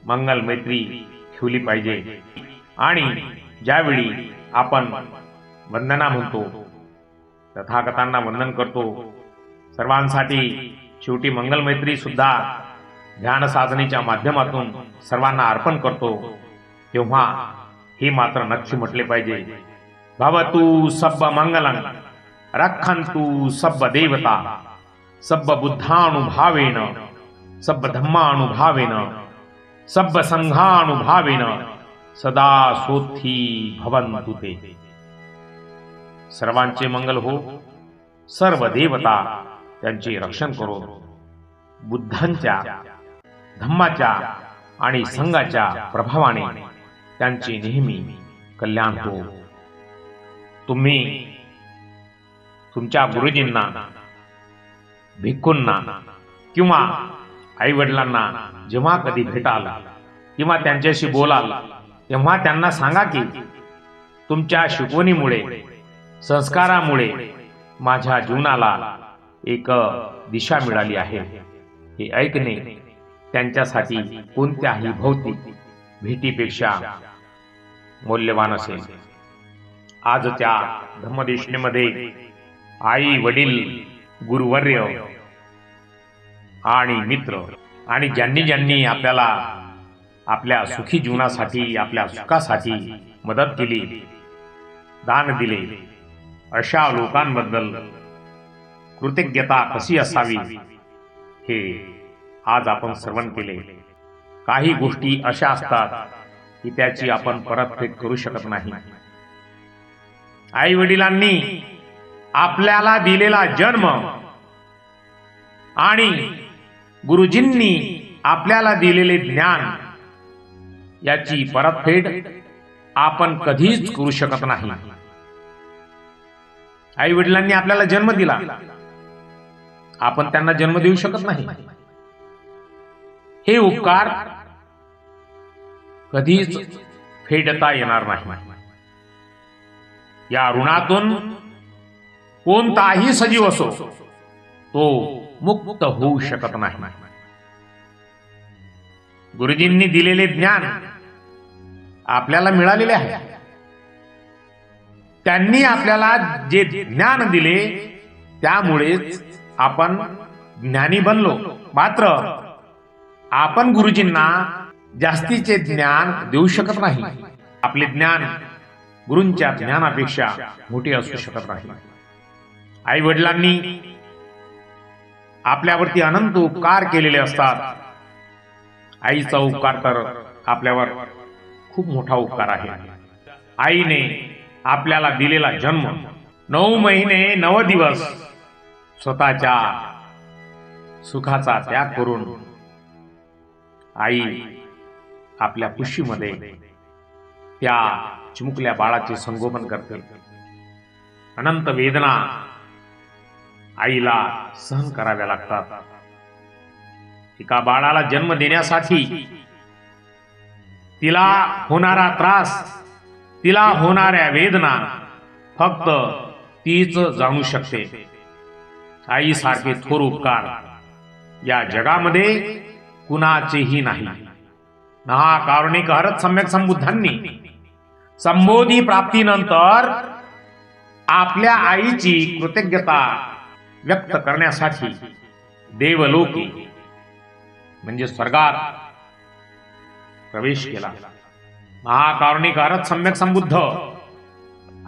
मंगल मैत्री ठेवली पाहिजे. आणि ज्यावेळी आपण वंदना म्हणतो, तथागतांना वंदन करतो, सर्वांसाठी शेवटी मंगल मैत्री सुद्धा ध्यान साधनेच्या माध्यमातून सर्वांना अर्पण करतो, तेव्हा हे मात्र नक्की म्हटले पाहिजे. भवतु सब्ब मंगलं रक्षन्तु सब्ब देवता सब्ब बुद्धानुभावेन सब्ब धम्मानुभावेन सब्ब संघानुभावेन सदा सोत्थी भवन्तु ते. सर्वांचे मंगल हो, सर्व देवता त्यांचे रक्षण करो, बुद्धांच्या धम्माच्या आणि संघाच्या प्रभावाने त्यांचे नेहमी कल्याण हो. तुम्ही तुमच्या गुरुजींना, भिक्खूंना किंवा आई वडिलांना जेव्हा कधी भेटाल किंवा त्यांच्याशी बोलाल तेव्हा त्यांना सांगा की तुमच्या शिकवणीमुळे, संस्कारामुळे माझ्या जीवनाला एक दिशा मिळाली आहे. हे ऐकणे त्यांच्यासाठी कोणत्याही भौतिक भेटीपेक्षा मौल्यवान असेल. आजच्या धम्मदेशनेमध्ये आई वडील, गुरुवर्य आणि मित्र आणि ज्यांनी ज्यांनी आपल्याला आपल्या सुखी जीवनासाठी, आपल्या सुखासाठी मदत केली, दान दिले, अशा लोकांबद्दल कृतज्ञता कशी असावी हे आज आपण श्रवण केले. काही गोष्टी अशा असतात की त्याची आपण परतफेड करू शकत नाही. आई वडिलांनी आपल्याला दिलेला जन्म आणि गुरुजींनी आपल्याला दिलेले ज्ञान याची परतफेड आपण कधीच करू शकत नाही. आई वडिलांनी आपल्याला जन्म दिला, आपण त्यांना जन्म देऊ शकत नाही. हे उपकार कधीच फेडता येणार नाही. या ऋणातून कोणताही सजीव असो तो मुक्त होऊ शकत नाही. गुरुजींनी दिलेले ज्ञान आपल्याला मिळालेले आहे, त्यांनी आपल्याला जे ज्ञान दिले त्यामुळेच आपण ज्ञानी बनलो. मात्र आपण गुरुजींना जास्तीचे ज्ञान देऊ शकत नाही. आपले ज्ञान गुरूंच्या ज्ञानापेक्षा मोठे असू शकत नाही. आई वडिलांनी आपल्यावरती अनंत उपकार केलेले असतात. आईचा उपकार तर आपल्यावर खूप मोठा उपकार आहे. आईने आपल्याला दिलेला जन्म, 9 महिने 9 दिवस स्वतःच्या सुखाचा त्याग करून आई आपल्या कुशीमध्ये त्या चिमुकल्या बाळाचे संगोपन करते. अनंत वेदना आईला सहन कराव्या लागतात. एका बाळाला जन्म देण्यासाठी तिला होणारा त्रास, तिला होणाऱ्या वेदना फक्त तीच जाणू शकते. आईसारखे थोर उपकार या जगामध्ये कुणाचेही नाही. महाकारुणिक हरत सम्यक संबुद्धांनी संबोधी प्राप्तीनंतर आपल्या आईची कृतज्ञता व्यक्त करण्यासाठी देवलोकी म्हणजे स्वर्गात प्रवेश केला. महाकारुणिक हरत सम्यक संबुद्ध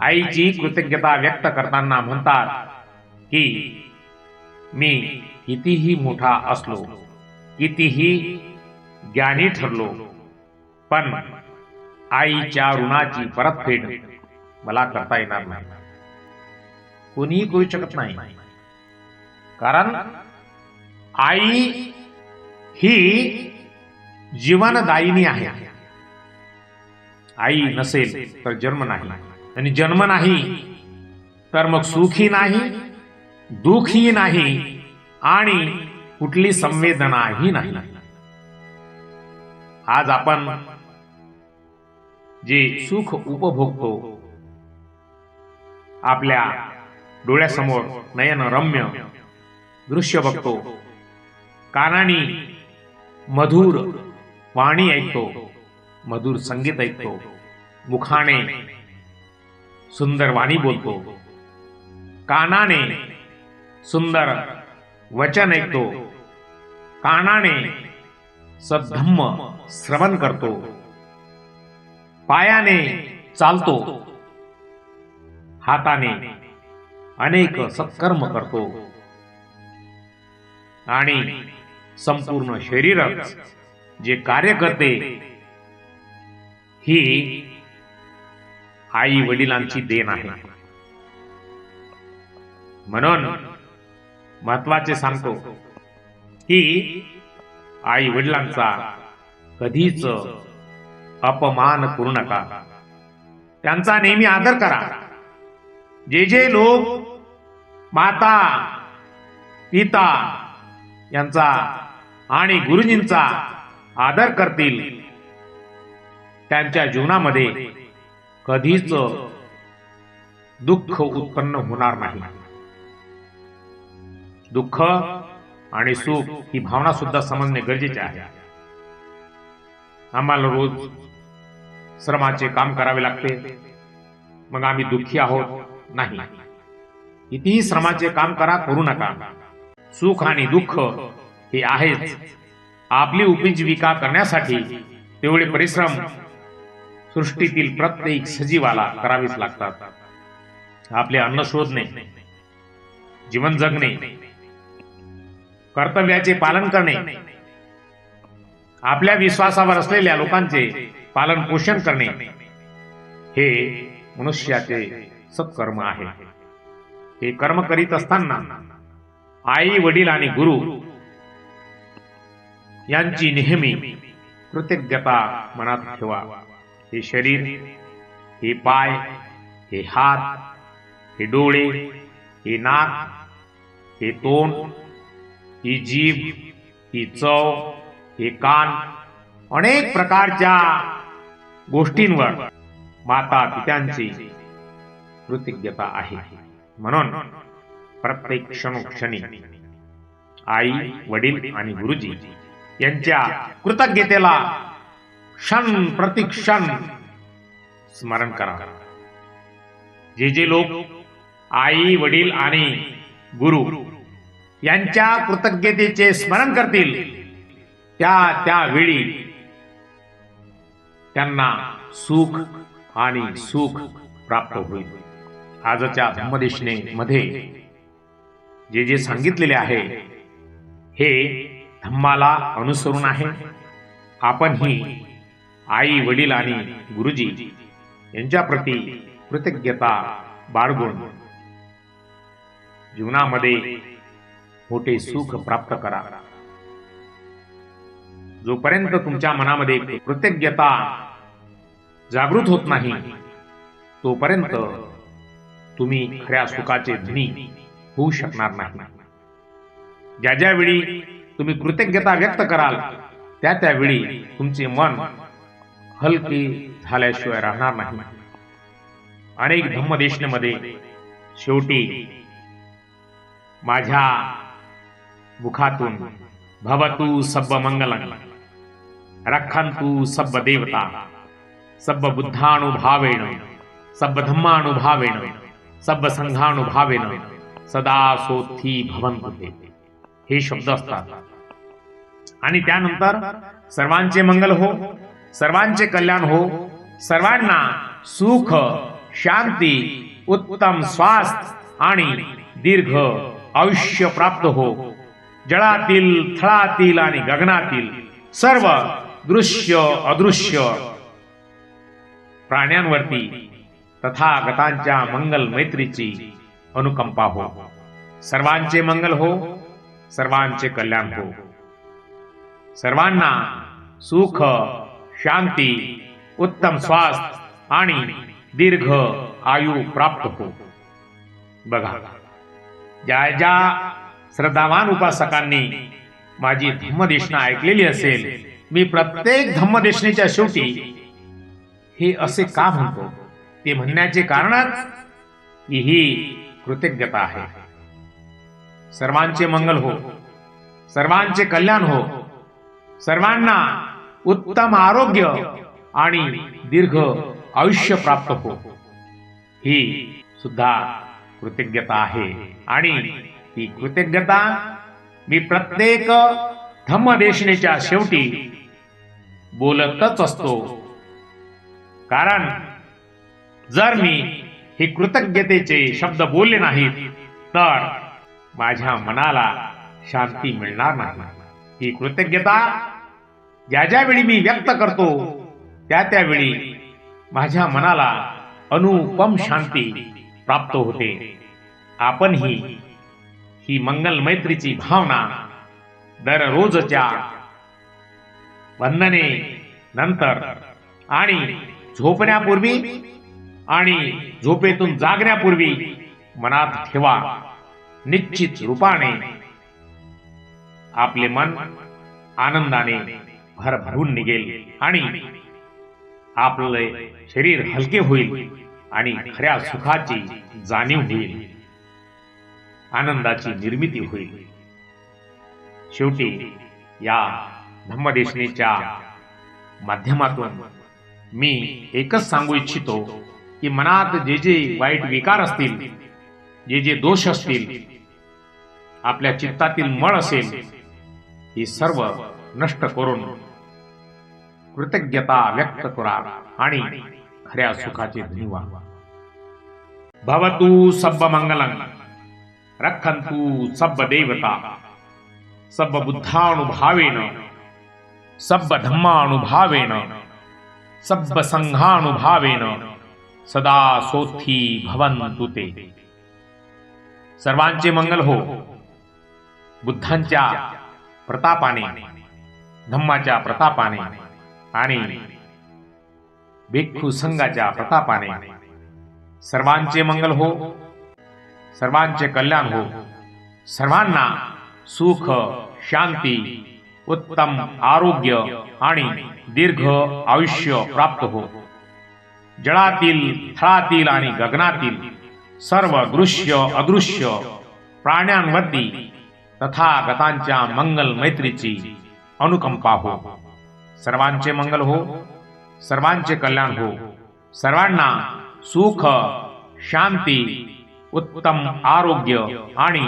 आईची कृतज्ञता व्यक्त करताना म्हणतात की मी कितीही मोठा असलो, कितीही ज्ञानी ठरलो, पण आईच्या ऋणाची परतफेड मला करता येणार नाही. कोणीही करू शकत नाही. कारण आई ही जीवनदायिनी आहे. आई नसेल तर जन्म नाही, आणि जन्म नाही तर मग सुखी नाही, दुःखी नाही, आणि कुठली संवेदनाही नाही. आज आपण जे सुख उपभोगतो, आपल्या डोळ्यासमोर नयनरम्य दृश्य बघतो, कानाने मधुर वाणी ऐकतो, मधुर संगीत ऐकतो, मुखाने सुंदर वाणी बोलतो, कानाने सुंदर वचन ऐकतो, कानाने सद्धम्म श्रवण करतो, पायाने चालतो, हाताने अनेक सत्कर्म करतो, आणि संपूर्ण शरीरच जे कार्य करते ही आई वडिलांची देण आहे. म्हणून महत्वाचे सांगतो की आई वडिलांचा कधीच अपमान करू नका. त्यांचा नेहमी आदर करा. जे लोक माता पिता यांचा आणि गुरुजींचा आदर करतील त्यांच्या जीवनामध्ये कधीच दुःख उत्पन्न होणार नाही. दुःख आणि सुख ही भावना सुद्धा समजणे गरजेचे आहे. आम्हाला रोज श्रमाचे काम करावे लागते, मग आम्ही दुःखी आहोत नाही. कितीही श्रमाचे काम करा, करू नका. सुख आणि दुःख हे आहेच. आपली उपजीविका करण्यासाठी तेवढे परिश्रम सृष्टीतील प्रत्येक सजीवाला करावेच लागतात. आपले अन्न शोधणे, जीवन जगणे, कर्तव्याचे पालन करणे, आपल्या विश्वासावर असलेल्या लोकांचे पालन पोषण करणे हे मनुष्याचे सत्कर्म आहे. हे कर्म करीत असताना आई वडील आणि गुरु यांची नेहमी कृतज्ञता मनात ठेवा. हे शरीर, हे पाय, हे हात, हे डोळे, हे नाक, हे तोंड, ही जीभ, ही चव, हे कान, अनेक प्रकारच्या गोष्टींवर माता पित्यांची कृतज्ञता आहे. म्हणून प्रत्येक क्षणोक्षणी आई वडील आणि गुरुजी यांच्या कृतज्ञतेला क्षण प्रतिक्षण स्मरण करा. जे लोक आई वडील आणि गुरु यांच्या कृतज्ञतेचे स्मरण करतील त्यावेळी त्यांना सुख आणि सुख प्राप्त होईल. आजच्या धम्मदेशनेमध्ये जे सांगितलेले आहे हे धम्माला अनुसरून आहे. आपणही आई वडील आणि गुरुजी यांच्या प्रती कृतज्ञता बाळगून जीवनामध्ये मोठे सुख प्राप्त करा. जोपर्यंत तुमच्या मनामध्ये कृतज्ञता जागृत होत नाही तोपर्यंत तुम्ही खऱ्या सुखाचे धनी होऊ शकणार नाही. ज्यावेळी तुम्ही कृतज्ञता व्यक्त कराल त्यावेळी तुमचे मन हलके झाल्याशिवाय राहणार नाही. अनेक धम्मदेशनेमध्ये शेवटी माझ्या मुखातून भवतु सब्ब मंगलं रक्षन्तु सब्ब देवता सब्ब बुद्धानुभावेन सब्ब धम्मानुभावेन सब्ब संघानुभावेन सदा सोथी भवन्तु ते. हे शब्द असतात. आणि त्यानंतर सर्वांचे मंगल हो, सर्वांचे कल्याण हो, सर्वांना सुख शांती उत्तम स्वास्थ्य आणि दीर्घ आयुष्य प्राप्त हो. जळातील थळातील आणि गगनातील सर्व दृश्य अदृश्य प्राण्यांवरती तथागतांच्या मंगल मैत्रीची अनुकंपा हो. सर्वांचे मंगल हो, सर्वांचे कल्याण हो, सर्वांना सुख शांती उत्तम स्वास्थ्य आणि दीर्घ आयु प्राप्त हो. बघा, ज्या श्रद्धावान उपासकांनी माझी धम्मदेशना ऐकलेली असेल, मी प्रत्येक धम्मदेशनेच्या शेवटी हे असे का म्हणतो ते म्हणण्याचे कारणच ही कृतज्ञता आहे. सर्वांचे मंगल हो, सर्वांचे कल्याण हो, सर्वांना उत्तम आरोग्य आणि दीर्घ आयुष्य प्राप्त हो, ही सुद्धा कृतज्ञता आहे. आणि ही कृतज्ञता मी प्रत्येक धम्मदेशनेच्या शेवटी बोलतच असतो. कारण जर मी हे कृतज्ञतेचे शब्द बोलले नाहीत तर माझ्या मनाला शांती मिळणार नाही. ही कृतज्ञता ज्यावेळी मी व्यक्त करतो त्यावेळी माझ्या मनाला अनुपम शांती प्राप्त होते. आपणही ही मंगल मैत्रीची भावना दररोजच्या वंदने नंतर आणि झोपण्यापूर्वी आणि झोपेतून जागण्यापूर्वी मनात ठेवा. निश्चित रूपाने आपले मन आनंदाने भरभरून निघेल आणि आपले शरीर हलके होईल आणि खऱ्या सुखाची जाणीव होईल, आनंदाची निर्मिती होईल. शेवटी या धम्मदेशनेच्या माध्यमातून मी एकच सांगू इच्छितो की मनात जे वाईट विकार असतील, जे दोष असतील, आपल्या चित्तातील मळ असेल, ही सर्व नष्ट करून कृतज्ञता व्यक्त करा आणि खऱ्या सुखाचे धनी व्हा. भवतु सब्ब मंगलं रक्षन्तु सब्ब देवता सब्ब बुद्धानुभावेन सब्ब धम्मानुभावेन सब्ब संघानुभावेन सदा सोथी भवन्तु ते. सर्वांचे मंगल हो. बुद्धांच्या प्रतापाने, धम्माच्या प्रतापाने आणि भिक्खू संघाच्या प्रतापाने सर्वांचे मंगल हो, सर्वांचे कल्याण हो, सर्वांना सुख शांती उत्तम आरोग्य आणि दीर्घ आयुष्य प्राप्त हो. जळातील थळातील आणि गगनातील सर्व दृश्य अदृश्य प्राण्यांवरती तथागतांच्या मंगल मैत्रीची अनुकंपा हो. सर्वांचे मंगल हो, सर्वांचे कल्याण हो, सर्वांना सुख शांती, उत्तम आरोग्य आणि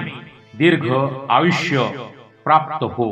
दीर्घ आयुष्य प्राप्त हो.